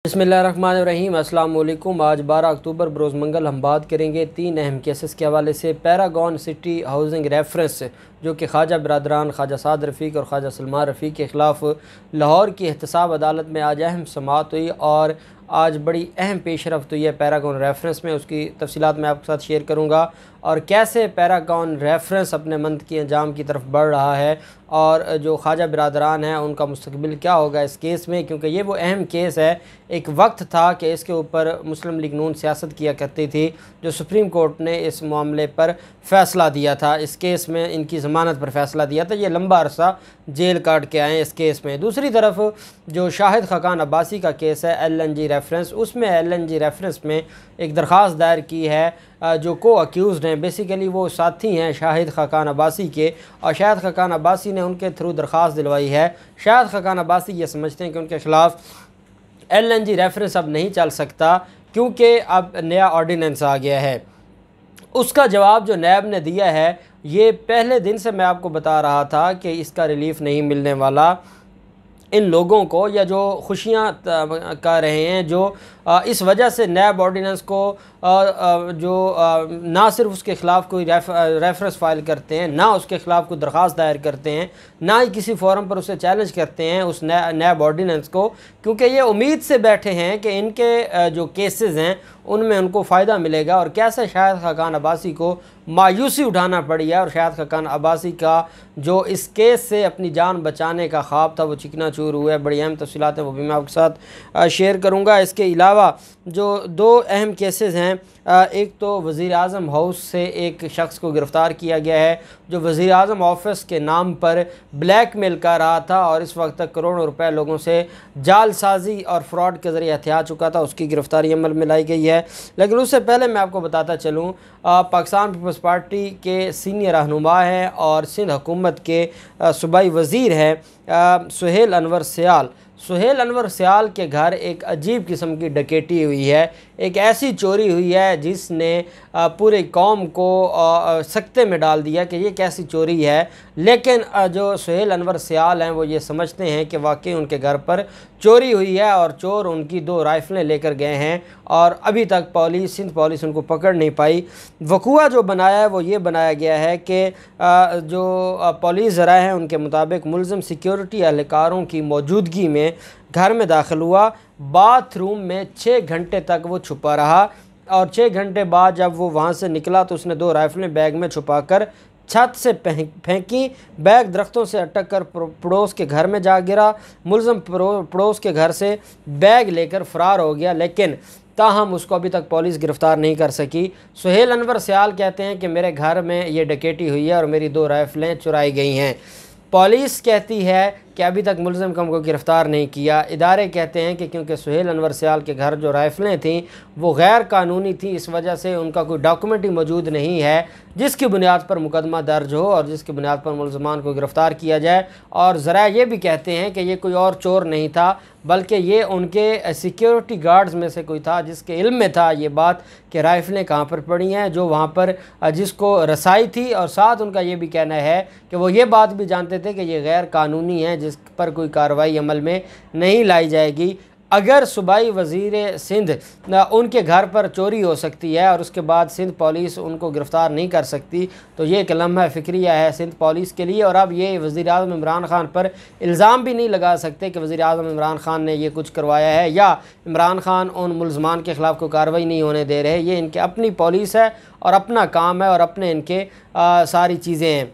बिस्मिल्लाहिर्रहमानिर्रहीम। अस्सलाम वालेकुम। आज 12 अक्टूबर बरोज़ मंगल हम बात करेंगे 3 अहम केसेस के हवाले से। पैरागॉन सिटी हाउसिंग रेफरेंस जो कि ख्वाजा बिरादरान ख्वाजा साद रफ़ीक और ख्वाजा सलमान रफ़ीक के ख़िलाफ़ लाहौर की एहतसाब अदालत में आज अहम समाअत हुई और आज बड़ी अहम पेशरफ्त हुई है पैरागॉन रेफरेंस में। उसकी तफसीलात मैं आपके साथ शेयर करूँगा और कैसे पैरागॉन रेफरेंस अपने मंतकी अंजाम की तरफ बढ़ रहा है और जो ख्वाजा बिरादरान हैं उनका मुस्तकबिल क्या होगा इस केस में, क्योंकि ये वो अहम केस है। एक वक्त था कि इसके ऊपर मुस्लिम लीग नून सियासत किया करती थी, जो सुप्रीम कोर्ट ने इस मामले पर फ़ैसला दिया था। इस केस में इनकी ज़मानत पर फ़ैसला दिया था। ये लंबा अरसा जेल काट के आए इस केस में। दूसरी तरफ जो शाहिद खाकान अब्बासी का केस है LNG रेफरेंस, उसमें LNG रेफरेंस में एक दरख्वास्त दायर की है। जो को अक्यूज़ड हैं बेसिकली वो साथी हैं शाहिद खाकान अब्बासी के, और शाहिद खाकान अब्बासी ने उनके थ्रू दरख्वास्त दिलवाई है। शाहिद खाकान अब्बासी ये समझते हैं कि उनके ख़िलाफ़ LNG रेफरेंस अब नहीं चल सकता क्योंकि अब नया ऑर्डिनेंस आ गया है। उसका जवाब जो नैब ने दिया है, ये पहले दिन से मैं आपको बता रहा था कि इसका रिलीफ़ नहीं मिलने वाला इन लोगों को, या जो खुशियाँ कर रहे हैं, जो इस वजह से नैब ऑर्डिनेंस को जो ना सिर्फ उसके ख़िलाफ़ कोई रेफरेंस फ़ाइल करते हैं, ना उसके ख़िलाफ़ कोई दरख्वास्त दायर करते हैं, ना ही किसी फोरम पर उसे चैलेंज करते हैं उस नैब ऑर्डिनेंस को, क्योंकि ये उम्मीद से बैठे हैं कि इनके जो केसेस हैं उनमें उनको फ़ायदा मिलेगा। और कैसे शाहिद खाकान अब्बासी को मायूसी उठाना पड़ी है और शाहिद खाकान अब्बासी का जो इस केस से अपनी जान बचाने का ख्वाब था वो चिकना चूर हुआ है। बड़ी अहम तफसीलात हैं वो भी मैं आपके साथ शेयर करूँगा। इसके अलावा जो 2 अहम केसेस हैं, एक तो वज़ीर आज़म हाउस से एक शख्स को गिरफ़्तार किया गया है जो वज़ीर आज़म ऑफिस के नाम पर ब्लैकमेल कर रहा था और इस वक्त तक करोड़ों रुपए लोगों से जालसाजी और फ्रॉड के ज़रिए हथिया चुका था। उसकी गिरफ़्तारी अमल में लाई गई है। लेकिन उससे पहले मैं आपको बताता चलूँ, पाकिस्तान पीपल्स पार्टी के सीनियर रहनुमा हैं और सिंध हुकूमत के सूबाई वज़ीर हैं सुहेल अनवर सयाल। सुहेल अनवर सयाल के घर एक अजीब किस्म की डकैती हुई है। एक ऐसी चोरी हुई है जिसने पूरे कौम को सकते में डाल दिया कि ये कैसी चोरी है। लेकिन जो सुहेल अनवर सयाल हैं वो ये समझते हैं कि वाकई उनके घर पर चोरी हुई है और चोर उनकी 2 राइफ़लें लेकर गए हैं और अभी तक सिंध पुलिस उनको पकड़ नहीं पाई। वकूआ जो बनाया है वो ये बनाया गया है कि जो पुलिस ज़राए हैं उनके मुताबिक मुलज़िम सिक्योरिटी एहलकारों की मौजूदगी में घर में दाखिल हुआ। बाथरूम में 6 घंटे तक वो छुपा रहा और 6 घंटे बाद जब वो वहाँ से निकला तो उसने 2 राइफ़लें बैग में छुपाकर छत से फेंकी। बैग दरख्तों से अटक कर पड़ोस के घर में जा गिरा। मुलज़िम पड़ोस के घर से बैग लेकर फ़रार हो गया, लेकिन ताहम उसको अभी तक पुलिस गिरफ़्तार नहीं कर सकी। सुहेल अनवर सयाल कहते हैं कि मेरे घर में ये डकैती हुई है और मेरी 2 राइफ़लें चुराई गई हैं। पुलिस कहती है कि अभी तक मुलज़िम को हमको गिरफ़्तार नहीं किया। इदारे कहते हैं कि क्योंकि सुहेल अनवर सयाल के घर जो राइफ़लें थीं वो गैर कानूनी थी, इस वजह से उनका कोई डॉक्यूमेंट ही मौजूद नहीं है जिसकी बुनियाद पर मुकदमा दर्ज हो और जिसकी बुनियाद पर मुलज़मान को गिरफ़्तार किया जाए। और ज़रा ये भी कहते हैं कि ये कोई और चोर नहीं था बल्कि ये उनके सिक्योरिटी गार्ड्स में से कोई था जिसके इल्म में था ये बात कि राइफ़लें कहाँ पर पड़ी हैं, जो वहाँ पर जिसको रसाई थी। और साथ उनका ये भी कहना है कि वो ये बात भी जानते थे कि ये गैर कानूनी है जिस पर कोई कार्रवाई अमल में नहीं लाई जाएगी। अगर सूबाई वज़ीर सिंध उनके घर पर चोरी हो सकती है और उसके बाद सिंध पुलिस उनको गिरफ़्तार नहीं कर सकती तो ये एक लम्हा फ़िक्रिया है सिंध पुलिस के लिए। और अब ये वज़ीर आज़म इमरान ख़ान पर इल्ज़ाम भी नहीं लगा सकते कि वज़ीर आज़म इमरान ख़ान ने ये कुछ करवाया है या इमरान ख़ान उन मुलज़मान के ख़िलाफ़ कोई कार्रवाई नहीं होने दे रहे। ये इनके अपनी पुलिस है और अपना काम है और अपने इनके सारी चीज़ें हैं।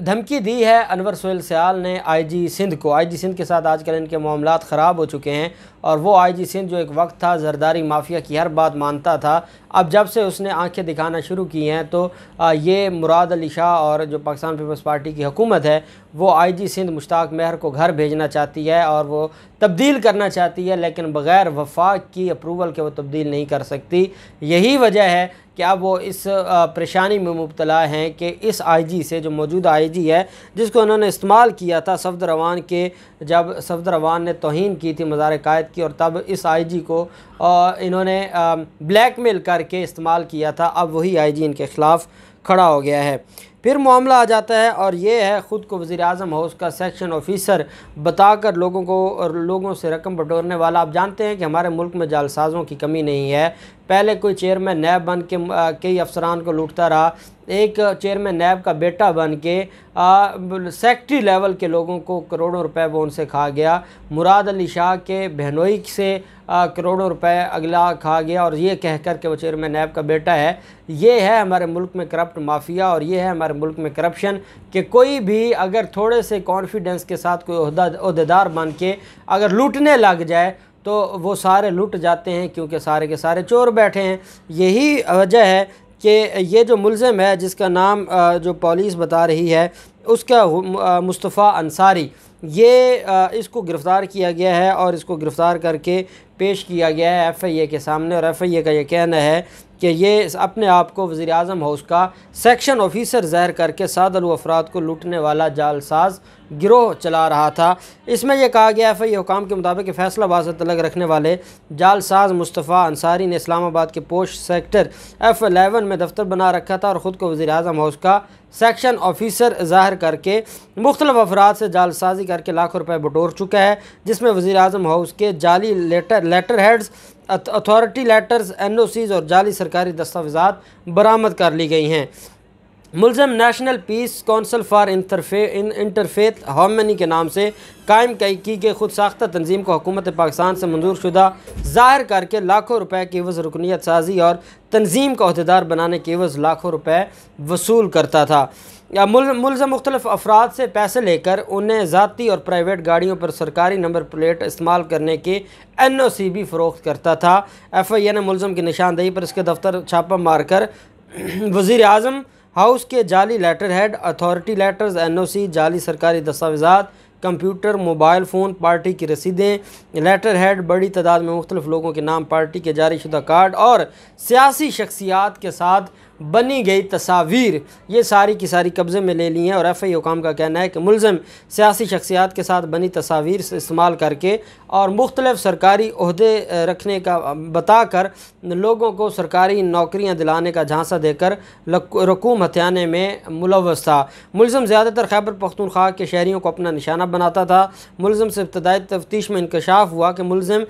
धमकी दी है अनवर सुहेल सयाल ने IG सिंध को। IG सिंध के साथ आजकल इनके मामलात ख़राब हो चुके हैं और वो IG सिंध जो एक वक्त था ज़रदारी माफिया की हर बात मानता था, अब जब से उसने आंखें दिखाना शुरू की हैं तो ये मुराद अली शाह और जो पाकिस्तान पीपल्स पार्टी की हुकूमत है वो IG सिंध मुश्ताक मेहर को घर भेजना चाहती है और वो तब्दील करना चाहती है, लेकिन बग़ैर वफाक की अप्रूवल के वो तब्दील नहीं कर सकती। यही वजह है कि अब वो इस परेशानी में मुब्तला हैं कि इस IG से जो मौजूदा IG है जिसको उन्होंने इस्तेमाल किया था सफदर अवान के, जब सफदर अवान ने तौहीन की थी मज़ार कायद की और तब इस IG को इन्होंने ब्लैकमेल करके इस्तेमाल किया था। अब वही IG इनके ख़िलाफ़ खड़ा हो गया है। फिर मामला आ जाता है और ये है ख़ुद को वज़ीर-ए-आज़म हाउस का सेक्शन ऑफिसर बताकर लोगों को और लोगों से रकम बटोरने वाला। आप जानते हैं कि हमारे मुल्क में जालसाज़ों की कमी नहीं है। पहले कोई चेयरमैन नैब बन के कई अफसरान को लूटता रहा, एक चेयरमैन नैब का बेटा बन के सेक्रेटरी लेवल के लोगों को करोड़ों रुपए वो उनसे खा गया। मुराद अली शाह के बहनोई से करोड़ों रुपए अगला खा गया और ये कह कर के वो चेयरमैन नैब का बेटा है। ये है हमारे मुल्क में करप्ट माफिया और ये है हमारे मुल्क में करप्शन कि कोई भी अगर थोड़े से कॉन्फिडेंस के साथ कोई ओहदेदार बन के अगर लूटने लग जाए तो वो सारे लूट जाते हैं, क्योंकि सारे के सारे चोर बैठे हैं। यही वजह है कि ये जो मुलज़िम है जिसका नाम जो पुलिस बता रही है उसका मुस्तफ़ा अंसारी, ये इसको गिरफ़्तार किया गया है और इसको गिरफ़्तार करके पेश किया गया है FIA के सामने। और FIA का ये कहना है कि ये अपने आप को वज़ीर-ए-आज़म हाउस का सेक्शन ऑफिसर ज़ाहिर करके सादलू अफराद को लूटने वाला जालसाज गिरोह चला रहा था। इसमें यह कहा गया FIA हुकाम के मुताबिक फैसलाबाद से तलक रखने वाले जालसाज मुस्तफ़ा अंसारी ने इस्लामाबाद के पोस्ट सेक्टर F11 में दफ्तर बना रखा था और ख़ुद को वज़ीर-ए-आज़म हाउस का सेक्शन ऑफिसर ज़ाहिर करके मुख्तलिफ अफराद से जालसाजी करके लाखों रुपए बटोर चुका है, जिसमें वज़ीर-ए-आज़म हाउस के जाली letter heads, authority letters, NOCs और जाली सरकारी दस्तावेज़ात बरामद कर ली गई हैं। मुलज़िम national peace council for interfaith harmony के नाम से कायम की गई खुद साख्ता तंजीम को हुकूमत पाकिस्तान से मंजूर शुदा ज़ाहिर करके लाखों रुपए की एवज़ रुकनीत साजी और तंजीम का अहदेदार बनाने की एवज़ लाखों रुपए वसूल करता था। मुलज़िम मुख्तलिफ अफराद से पैसे लेकर उन्हें ज़ाती और प्राइवेट गाड़ियों पर सरकारी नंबर प्लेट इस्तेमाल करने के NOC भी फ़रोख्त करता था। FIA ने मुलज़िम की निशानदेही पर इसके दफ्तर छापा मारकर वज़ीर-ए-आज़म हाउस के जाली letter head, authority letters, NOC, जाली सरकारी दस्तावेज़ात, कंप्यूटर, मोबाइल फ़ोन, पार्टी की रसीदें, लेटर हेड, बड़ी तादाद में मुख्तलिफ लोगों के नाम, पार्टी के जारी शुदा कार्ड और सियासी शख्सियात के साथ बनी गई तस्वीर, ये सारी की सारी कब्ज़े में ले ली हैं। और FIA हुकाम का कहना है कि मुलज़िम सियासी शख्सियात के साथ बनी तस्वीर से इस्तेमाल करके और मुख्तलिफ सरकारी ओहदे रखने का बताकर लोगों को सरकारी नौकरियां दिलाने का झांसा देकर रकूम हथियाने में मुलव्वस था। मुलज़िम ज़्यादातर खैबर पख्तूनख्वा के शहरियों को अपना निशाना बनाता था। मुलज़िम से इब्तदाई तफ्तीश में इंकशाफ हुआ कि मुलज़िम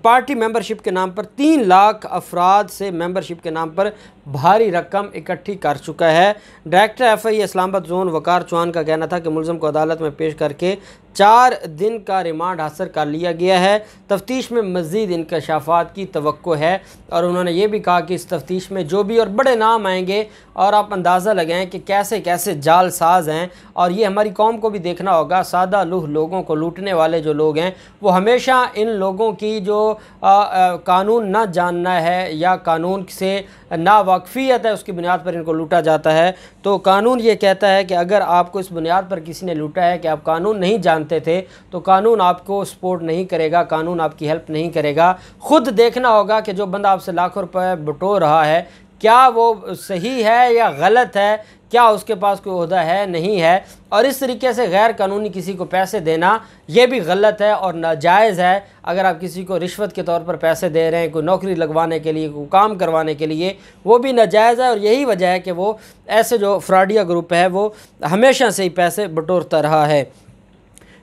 पार्टी मेंबरशिप के नाम पर 3 लाख अफराद से मेंबरशिप के नाम पर भारी रकम इकट्ठी कर चुका है। डायरेक्टर FIA इस्लामाबाद जोन वकार चौहान का कहना था कि मुलज़िम को अदालत में पेश करके 4 दिन का रिमांड हासिल कर लिया गया है। तफ्तीश में मज़ीद इंकशाफात की तवक्को है और उन्होंने ये भी कहा कि इस तफ्तीश में जो भी और बड़े नाम आएंगे और आप अंदाज़ा लगाएं कि कैसे कैसे जालसाज हैं। और ये हमारी कौम को भी देखना होगा, सादा लूह लोगों को लूटने वाले जो लोग हैं वो हमेशा इन लोगों की जो कानून ना जानना है या कानून से ना वाकफ़ियत है उसकी बुनियाद पर इनको लूटा जाता है। तो कानून ये कहता है कि अगर आपको इस बुनियाद पर किसी ने लूटा है कि आप कानून नहीं जानते थे तो कानून आपको सपोर्ट नहीं करेगा, कानून आपकी हेल्प नहीं करेगा। ख़ुद देखना होगा कि जो बंदा आपसे लाखों रुपए बटोर रहा है क्या वो सही है या गलत है, क्या उसके पास कोई ओहदा है नहीं है। और इस तरीके से गैर कानूनी किसी को पैसे देना ये भी गलत है और नाजायज़ है। अगर आप किसी को रिश्वत के तौर पर पैसे दे रहे हैं कोई नौकरी लगवाने के लिए, कोई काम करवाने के लिए, वो भी नाजायज़ है। और यही वजह है कि वो ऐसे जो फ्रॉडिया ग्रुप है वो हमेशा से ही पैसे बटोरता रहा है।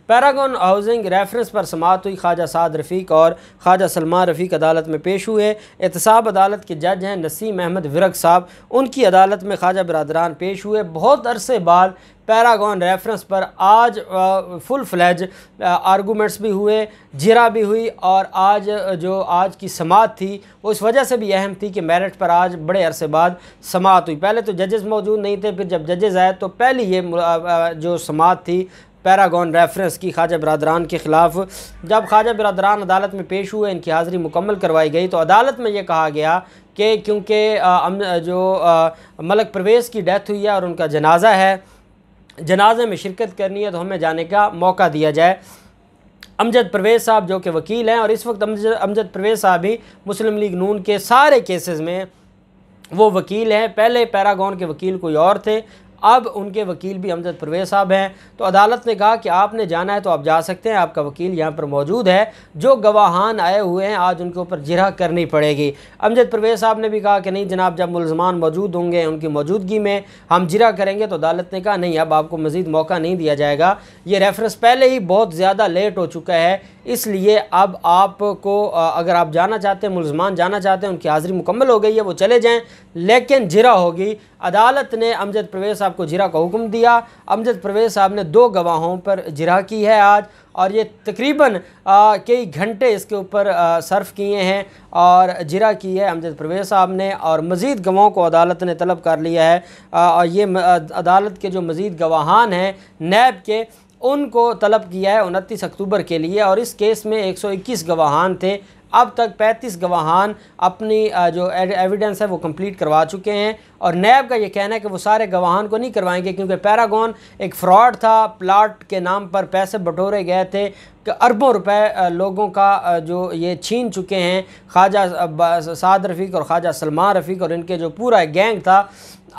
पैरागॉन हाउसिंग रेफरेंस पर समाअत हुई। ख्वाजा साद रफ़ीक और ख्वाजा सलमान रफ़ीक अदालत में पेश हुए। एहतसाब अदालत के जज हैं नसीम अहमद विरक साहब, उनकी अदालत में ख्वाजा बिरादरान पेश हुए। बहुत अरसे बाद पैरागॉन रेफरेंस पर आज फुल फ्लैज आर्गूमेंट्स भी हुए, जिरा भी हुई और आज जो आज की समाअत थी वो इस वजह से भी अहम थी कि मेरिट पर आज बड़े अरसे बाद समाअत हुई। पहले तो जजेस मौजूद नहीं थे, फिर जब जजेस आए तो पहली ये जो समाअत थी पैरागॉन रेफरेंस की ख्वाजा बिरादरान के ख़िलाफ़। जब ख्वाजा बिरादरान अदालत में पेश हुए, इनकी हाज़िरी मुकम्मल करवाई गई तो अदालत में ये कहा गया कि क्योंकि जो मलक परवेज़ की डेथ हुई है और उनका जनाजा है, जनाजे में शिरकत करनी है तो हमें जाने का मौका दिया जाए। अमजद परवेज़ साहब जो कि वकील हैं और इस वक्त अमजद परवेज़ साहब ही मुस्लिम लीग नून के सारे केसेस में वो वकील हैं। पहले पैरागॉन के वकील कोई और थे, अब उनके वकील भी अमजद परवेज़ साहब हैं। तो अदालत ने कहा कि आपने जाना है तो आप जा सकते हैं, आपका वकील यहाँ पर मौजूद है। जो गवाहान आए हुए हैं आज उनके ऊपर जिरह करनी पड़ेगी। अमजद परवेज़ साहब ने भी कहा कि नहीं जनाब, जब मुलजमान मौजूद होंगे उनकी मौजूदगी में हम जिरह करेंगे। तो अदालत ने कहा नहीं, अब आपको मज़ीद मौका नहीं दिया जाएगा, ये रेफरेंस पहले ही बहुत ज़्यादा लेट हो चुका है, इसलिए अब आपको अगर आप जाना चाहते हैं, मुलजमान जाना चाहते हैं, उनकी हाज़िरी मुकम्मल हो गई है, वो चले जाएं, लेकिन जिरह होगी। अदालत ने अमजद परवेज़ साहब को जिरह का हुक्म दिया। अमजद परवेज़ साहब ने 2 गवाहों पर जिरह की है आज, और ये तकरीबन कई घंटे इसके ऊपर सर्फ किए हैं और जिरह की है अमजद परवेज़ साहब ने। और मज़ीद गवाहों को अदालत ने तलब कर लिया है, और ये अदालत के जो मज़ीद गवाहान हैं नैब के, उनको तलब किया है 29 अक्टूबर के लिए। और इस केस में 121 गवाहान थे। अब तक 35 गवाहान अपनी जो एविडेंस है वो कंप्लीट करवा चुके हैं। और नैब का ये कहना है कि वो सारे गवाहान को नहीं करवाएंगे, क्योंकि पैरागॉन एक फ़्रॉड था, प्लाट के नाम पर पैसे बटोरे गए थे, अरबों रुपए लोगों का जो ये छीन चुके हैं ख्वाजा साद रफ़ीक और ख्वाजा सलमान रफ़ीक और इनके जो पूरा गैंग था।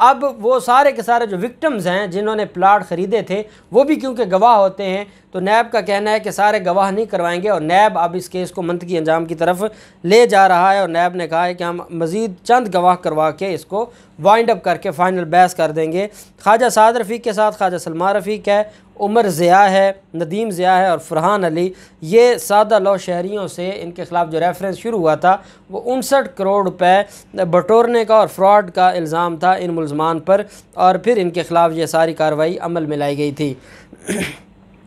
अब वो सारे के सारे जो विक्टिम्स हैं जिन्होंने प्लाट ख़रीदे थे वो भी क्योंकि गवाह होते हैं, तो नैब का कहना है कि सारे गवाह नहीं करवाएंगे। और नैब अब इस केस को मंतकी अंजाम की तरफ ले जा रहा है। और नैब ने कहा है कि हम मज़ीद चंद गवाह करवा के इसको वाइंड अप करके फ़ाइनल बहस कर देंगे। ख्वाजा साद रफ़ीक के साथ ख्वाजा सलमान रफ़ीक है, उमर ज़िया है, नदीम ज़िया है और फ़रहान अली। ये सादा लौ शहरियों से इनके ख़िलाफ़ जो रेफरेंस शुरू हुआ था वो 59 करोड़ रुपए बटोरने का और फ्रॉड का इल्ज़ाम था इन मुलजमान पर, और फिर इनके ख़िलाफ़ ये सारी कार्रवाई अमल में लाई गई थी।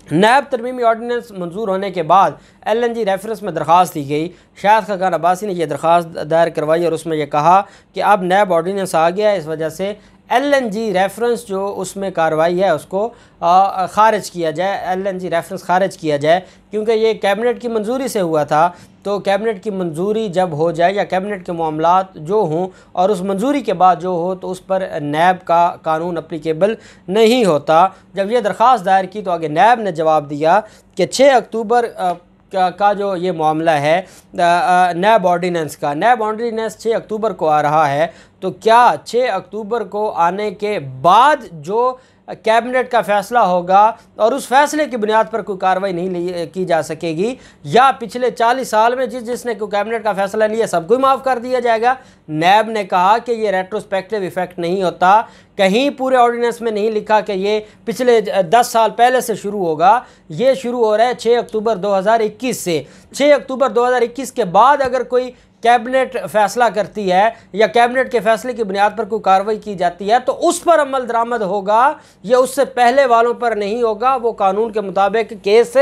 नैब तरमीमी ऑर्डीनेंस मंजूर होने के बाद LNG रेफरेंस में दरख्वास्त दी गई। शाहिद खान अब्बासी ने यह दरख्वास्त दायर करवाई और उसमें यह कहा कि अब नैब ऑर्डीनेंस आ गया है, इस वजह से LNG रेफरेंस जो उसमें कार्रवाई है उसको ख़ारिज किया जाए, LNG रेफरेंस ख़ारिज किया जाए, क्योंकि ये कैबिनेट की मंजूरी से हुआ था। तो कैबिनेट की मंजूरी जब हो जाए या कैबिनेट के मामलात जो हों और उस मंजूरी के बाद जो हो तो उस पर नैब का कानून अप्लीकेबल नहीं होता। जब ये दरख्वास्त दायर की तो आगे नैब ने जवाब दिया कि 6 अक्टूबर का जो ये मामला है नैब ऑर्डीनेंस 6 अक्टूबर को आ रहा है, तो क्या 6 अक्टूबर को आने के बाद जो कैबिनेट का फ़ैसला होगा और उस फैसले की बुनियाद पर कोई कार्रवाई नहीं की जा सकेगी, या पिछले 40 साल में जिसने कोई कैबिनेट का फ़ैसला लिया सबको ही माफ़ कर दिया जाएगा। नैब ने कहा कि ये रेट्रोस्पेक्टिव इफ़ेक्ट नहीं होता, कहीं पूरे ऑर्डिनेंस में नहीं लिखा कि ये पिछले 10 साल पहले से शुरू होगा, ये शुरू हो रहा है 6 अक्टूबर 2021 से। 6 अक्टूबर 2021 के बाद अगर कोई कैबिनेट फैसला करती है या कैबिनेट के फैसले की बुनियाद पर कोई कार्रवाई की जाती है तो उस पर अमल दरामद होगा, ये उससे पहले वालों पर नहीं होगा। वो कानून के मुताबिक केस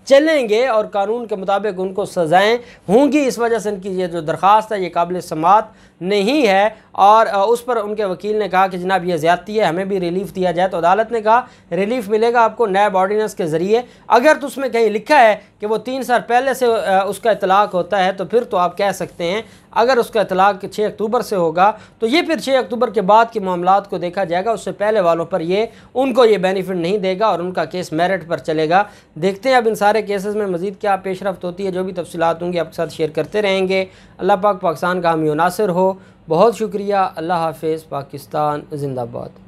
चलेंगे और कानून के मुताबिक उनको सज़ाएं होंगी। इस वजह से इनकी ये जो दरख्वास्त है ये काबिल समात नहीं है। और उस पर उनके वकील ने कहा कि जनाब ये ज़्यादती है, हमें भी रिलीफ़ दिया जाए। तो अदालत ने कहा रिलीफ़ मिलेगा आपको नैब ऑर्डीनेंस के ज़रिए। अगर तो उसमें कहीं लिखा है कि वो 3 साल पहले से उसका इतलाक़ होता है तो फिर तो आप कह सकते हैं। अगर उसका इतलाक़ 6 अक्टूबर से होगा तो ये फिर 6 अक्टूबर के बाद के मामलात को देखा जाएगा, उससे पहले वालों पर ये उनको ये बेनिफिट नहीं देगा और उनका केस मेरिट पर चलेगा। देखते हैं अब इन सारे केसेस में मज़ीद क्या पेशरफ्त होती है। जो भी तफसीलात होंगी आपके साथ शेयर करते रहेंगे। अल्लाह पाक पाकिस्तान का हामी नासिर हो। बहुत शुक्रिया। अल्लाह हाफ़िज़। पाकिस्तान जिंदाबाद।